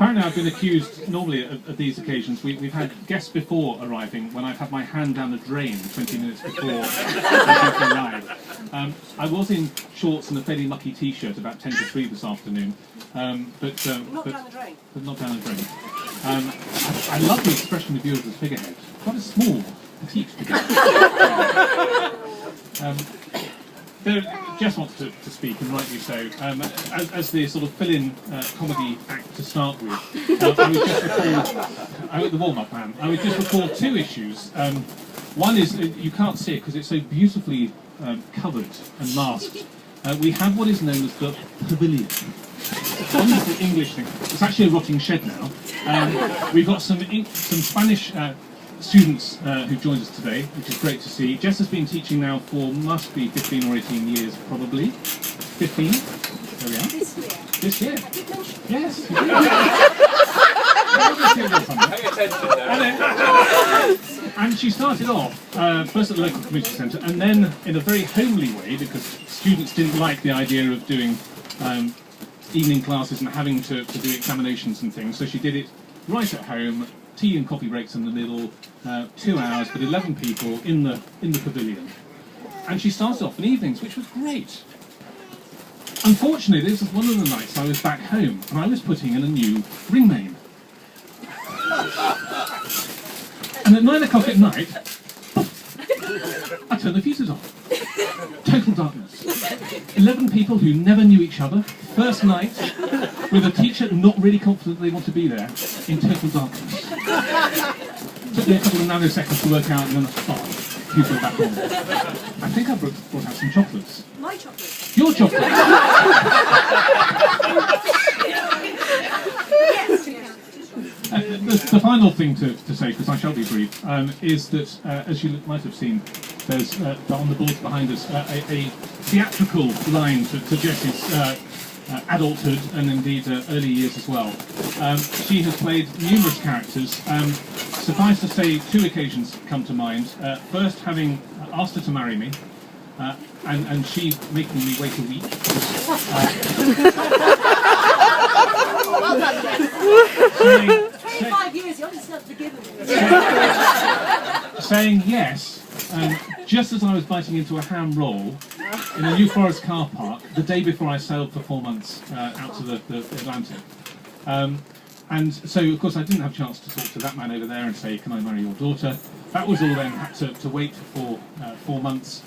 apparently I've been accused, normally at these occasions, we've had guests before arriving when I've had my hand down a drain 20 minutes before they arrived. I was in shorts and a fairly mucky t-shirt about 10 to 3 this afternoon. But not down the drain. But not down the drain. I love the expression of you as a figurehead. Quite a small, petite figurehead. Jess wants to speak, and rightly so. As the sort of fill-in comedy act to start with, I would just recall, the warm-up man, I would just recall 2 issues. One is, you can't see it because it's so beautifully covered and masked. We have what is known as the pavilion. It's a wonderful English thing. It's actually a rotting shed now. We've got some Spanish students who've joined us today, which is great to see. Jess has been teaching now for, must be 15 or 18 years, probably. 15? There we are. This year. I did mention. Yes, you did. And she started off, first at the local community centre, and then in a very homely way, because students didn't like the idea of doing evening classes and having to do examinations and things, so she did it right at home. Tea and coffee breaks in the middle, 2 hours, but 11 people in the pavilion. And she started off in evenings, which was great. Unfortunately, this was one of the nights I was back home, and I was putting in a new ring main. And at 9 o'clock at night, I turned the fuses off. Total darkness. 11 people who never knew each other, first night, with a teacher not really confident they want to be there, in total darkness. Took me a couple of nanoseconds to work out, and then people were back on. I think I brought out some chocolates. My chocolates? Your chocolates? The final thing to say, because I shall be brief, is that, as you might have seen, there's on the boards behind us a theatrical line to Jess's adulthood and indeed early years as well. She has played numerous characters. Suffice to say, 2 occasions come to mind. First, having asked her to marry me, and she making me wait a week. Well done, Jess. 25 years, you're just not forgiven. Saying yes, just as I was biting into a ham roll in a New Forest car park the day before I sailed for 4 months out to the Atlantic. And so, of course, I didn't have a chance to talk to that man over there and say, can I marry your daughter? That was all then, had to wait for 4 months.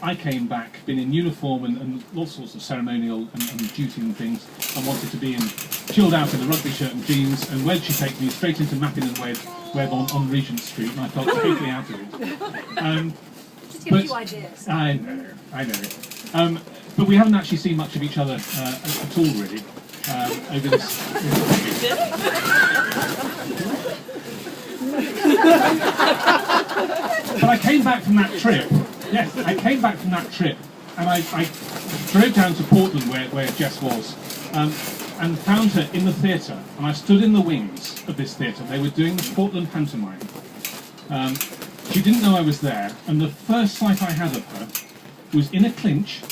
I came back, been in uniform and all sorts of ceremonial and duty and things, and wanted to be chilled out in a rugby shirt and jeans, and where'd she take me? Straight into Mappin and Webb on Regent Street, and I felt totally out of it. Just give you ideas. I know. But we haven't actually seen much of each other at all, really, over this. But I came back from that trip. Yes, I came back from that trip, and I drove down to Portland, where Jess was, and found her in the theatre. And I stood in the wings of this theatre. They were doing the Portland pantomime. She didn't know I was there, and the first sight I had of her was in a clinch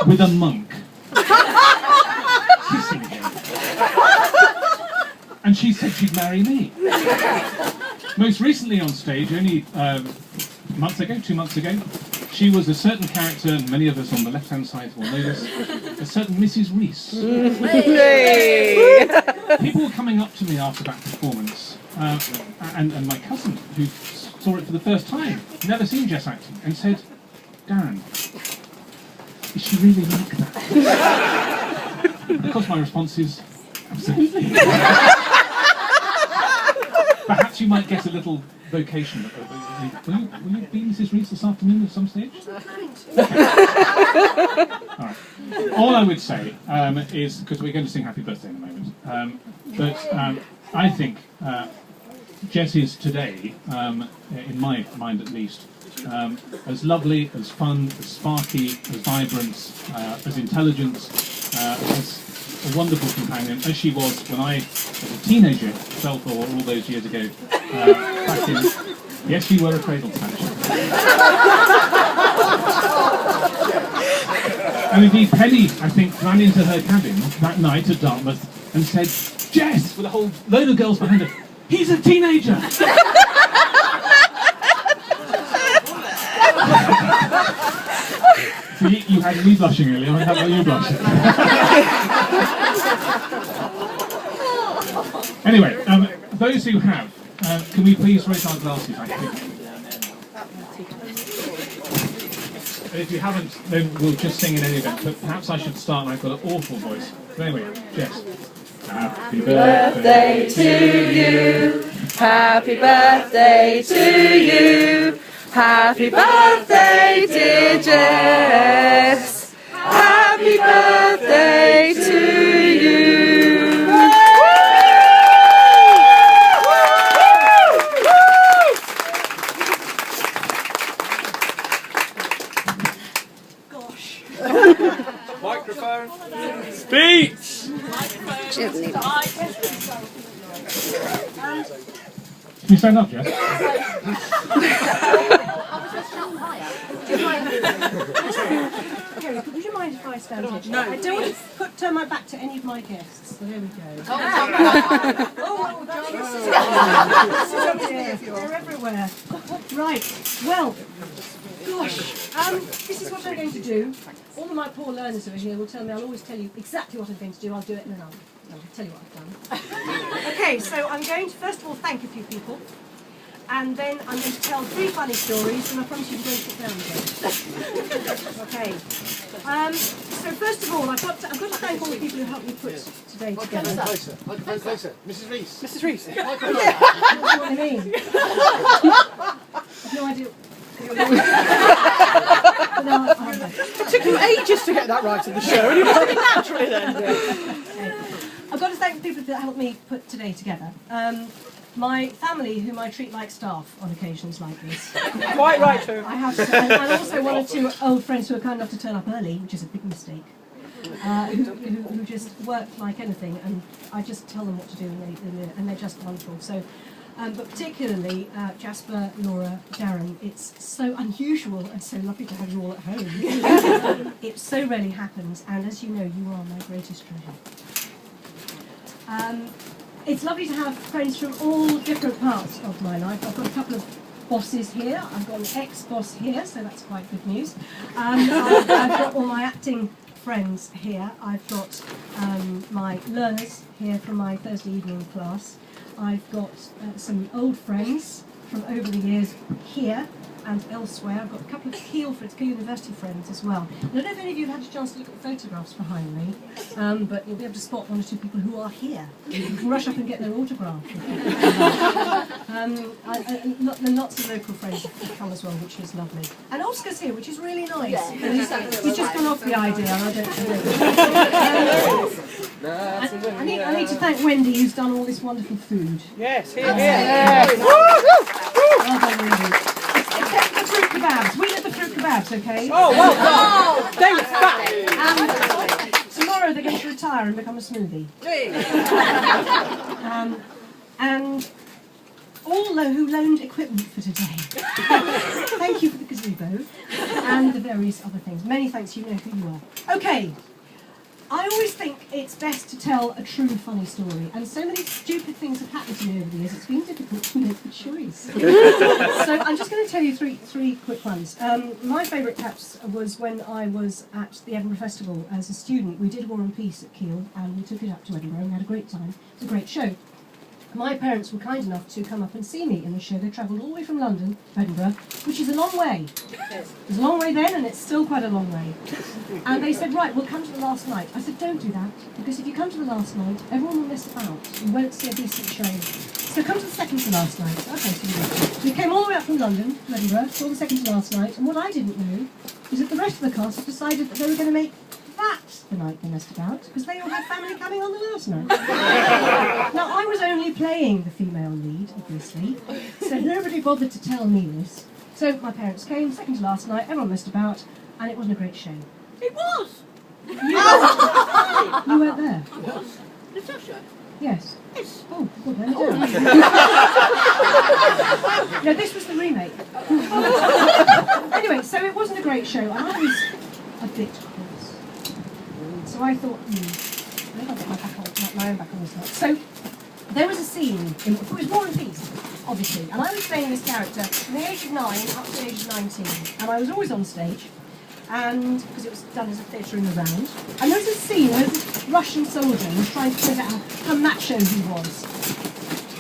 with a monk kissing him. And she said she'd marry me. Most recently on stage, only 2 months ago, she was a certain character, and many of us on the left-hand side will know this, a certain Mrs. Reese. People were coming up to me after that performance, and my cousin, who saw it for the first time, never seen Jess acting, and said, Darren, is she really like that? Of course my response is, absolutely. Perhaps you might get a little vocation. Will you be Mrs. Reese this afternoon at some stage? Okay. All right. All I would say is, because we're going to sing Happy Birthday in a moment, but I think Jess is today, in my mind at least, as lovely, as fun, as sparky, as vibrant, as intelligent, as a wonderful companion as she was when I, as a teenager, fell for all those years ago. Back in, yes, you were a cradle snatcher. And indeed, Penny, I think, ran into her cabin that night at Dartmouth and said, "Jess," with a whole load of girls behind her, "he's a teenager." So you had me blushing earlier, how about you blushing? Anyway, those who have, can we please raise our glasses, I think? And if you haven't, then we'll just sing in any event, but perhaps I should start and I've got an awful voice. But anyway, Jess. Happy birthday to you. Happy birthday to you. Happy birthday, dear Jess. Happy birthday to you. Gosh. Microphone. Speech! Can you stand up, Jess? Okay, would you mind if I stand here? No. I don't want to turn my back to any of my guests, so there we go. Oh, that's they're everywhere. Right, well, gosh, this is what I'm going to do. All of my poor learners over here will tell me I'll always tell you exactly what I'm going to do. I'll do it and then I'll tell you what I've done. Okay, so I'm going to first of all thank a few people. And then I'm going to tell 3 funny stories, and I promise you to go sit down again. Okay. So first of all, I've got to thank all the people who helped me put today together. Closer. Mrs. Reese. Mrs. Reese. That's what I mean. I've no idea. No, It took you ages to get that right in the show, and you did it naturally then. I've got to thank the people that helped me put today together. My family, whom I treat like staff on occasions like this. Quite right, too. I have to, and also 1 or 2 old friends who are kind enough to turn up early, which is a big mistake. Who just work like anything, and I just tell them what to do, and they're just wonderful. So, but particularly Jasper, Laura, Darren. It's so unusual and so lovely to have you all at home. It so rarely happens, and as you know, you are my greatest treasure. It's lovely to have friends from all different parts of my life. I've got a couple of bosses here. I've got an ex-boss here, so that's quite good news. I've got all my acting friends here. I've got my learners here from my Thursday evening class. I've got some old friends from over the years here and elsewhere. I've got a couple of Keele University friends as well. I don't know if any of you have had a chance to look at the photographs behind me, but you'll be able to spot 1 or 2 people who are here. You can rush up and get their autograph. And lots of local friends have come as well, which is lovely. And Oscar's here, which is really nice. Yeah. He's just gone off the idea, and I don't know. I need to thank Wendy, who's done all this wonderful food. Yes, here. Well done, Wendy. Except the fruit kebabs. We did the fruit kebabs, okay? Oh, well done. They were fat. Tomorrow they're going to retire and become a smoothie. And all who loaned equipment for today. Thank you for the gazebo and the various other things. Many thanks, you know who you are. Okay. I always think it's best to tell a true funny story, and so many stupid things have happened to me over the years, it's been difficult to make the choice. So I'm just going to tell you three quick ones. My favourite perhaps was when I was at the Edinburgh Festival as a student. We did War and Peace at Keele, and we took it up to Edinburgh and had a great time. It was a great show. My parents were kind enough to come up and see me in the show. They travelled all the way from London to Edinburgh, which is a long way. It was a long way then, and it's still quite a long way. And they said, right, we'll come to the last night. I said, don't do that, because if you come to the last night, everyone will miss about. You won't see a decent show. So come to the second to last night. Okay, so we came all the way up from London to Edinburgh, saw the second to last night, and what I didn't know is that the rest of the cast had decided that they were going to make that the night they messed about, because they all had family coming on the last night. Now, I was only playing the female lead, obviously, so nobody bothered to tell me this. So my parents came, second to last night, everyone messed about, and it wasn't a great show. It was. You weren't there? I was. Natasha? Yes. Yes. Oh, good then. No, this was the remake. Anyway, so it wasn't a great show, and I was a bit cross. So I thought, maybe I'll get my back on. my own back on this one. So there was a scene, it was War and Peace, obviously, and I was playing this character from the age of 9 up to the age of 19, and I was always on stage, and because it was done as a theatre in the round, and there was a scene where this Russian soldier was trying to figure out how macho he was,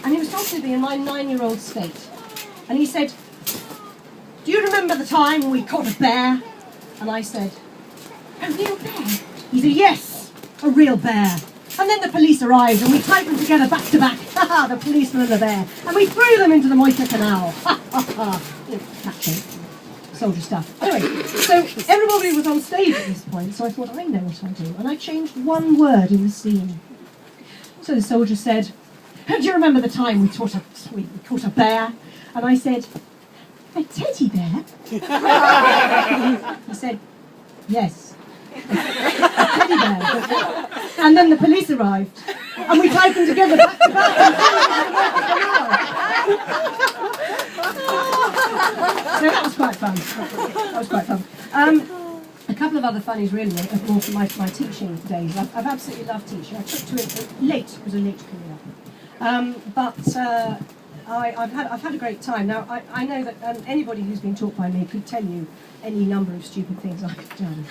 and he was talking to me in my 9-year-old state, and he said, "Do you remember the time we caught a bear?" And I said, "A real bear?" He said, "Yes, a real bear. And then the police arrived and we tied them together back to back. Ha ha, the policeman and the bear. And we threw them into the Moika Canal. Ha ha ha." Macho. Soldier stuff. Anyway, so everybody was on stage at this point, so I thought, I know what I'll do. And I changed one word in the scene. So the soldier said, "Do you remember the time we caught a bear?" And I said, "A teddy bear?" He said, "Yes, a teddy bear." And then the police arrived, and we tied them together back to back. So that was quite fun. That was quite fun. A couple of other funnies, really, more from my teaching days. I've absolutely loved teaching. I took to it late. It was a late career. I've had a great time. Now, I know that anybody who's been taught by me could tell you any number of stupid things I've done.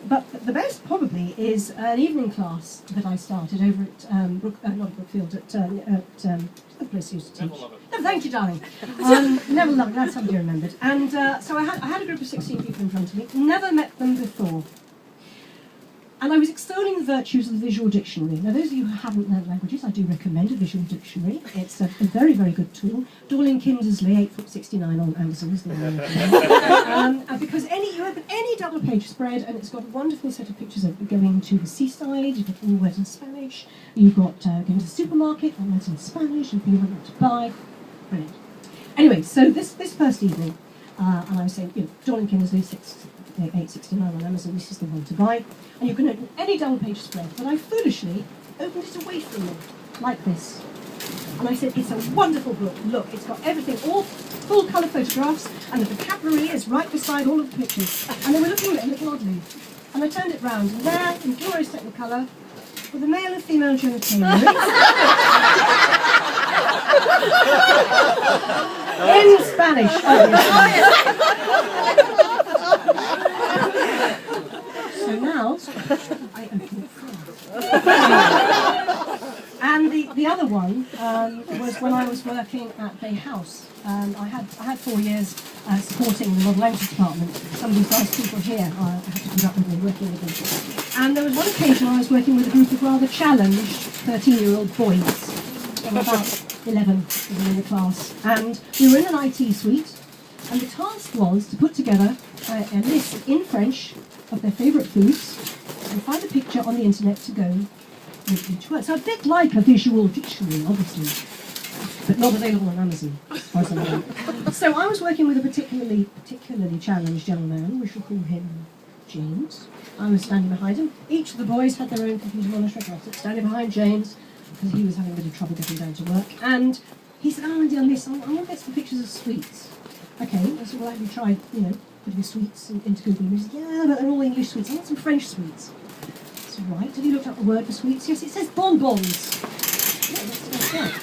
But the best probably is an evening class that I started over at, not Brookfield, at the place I used to teach. No, thank you, darling. Neville Lovett, glad somebody remembered. And so I had a group of 16 people in front of me, never met them before. And I was extolling the virtues of the visual dictionary. Now, those of you who haven't learned languages, I do recommend a visual dictionary. It's a very, very good tool. Dorling Kindersley, 8'69" on Amazon is the one. Because you open any double page spread, and it's got a wonderful set of pictures of going to the seaside. You've got all words in Spanish. You've got going to the supermarket, all words in Spanish, and people want to buy. Brilliant. Anyway, so this first evening, and I was saying, Dorling Kindersley, 8'69" on Amazon, this is the one to buy. And you can open any double page spread, but I foolishly opened it away from me, like this. And I said, "It's a wonderful book. Look, it's got everything, all full colour photographs, and the vocabulary is right beside all of the pictures." And they were looking at it a little oddly. And I turned it round, and there, in glorious Technicolor, were the male and female genitalia. In Spanish, obviously. So now, I open it first. And the other one was when I was working at the house. I had 4 years supporting the model language department. Some of these nice people here, I had to put up with them, working with them. And there was one occasion when I was working with a group of rather challenged 13-year-old boys. There were about 11 of them in the class. And we were in an IT suite, and the task was to put together a list in French of their favourite foods and find a picture on the internet to go with each word. So a bit like a visual dictionary, obviously, but not available on Amazon, as far as I know. So I was working with a particularly challenged young man. We shall call him James. I was standing behind him. Each of the boys had their own computer monitor. I was standing behind James because he was having a bit of trouble getting down to work. And he said, "Oh, dear miss, I want to get some pictures of sweets." Okay, I said, "Well, have you tried, putting sweets into Google?" He said, "Yeah, but they're all English sweets. I want some French sweets." I said, "Right, have you looked up the word for sweets?" "Yes, it says bonbons." Yeah, that's right.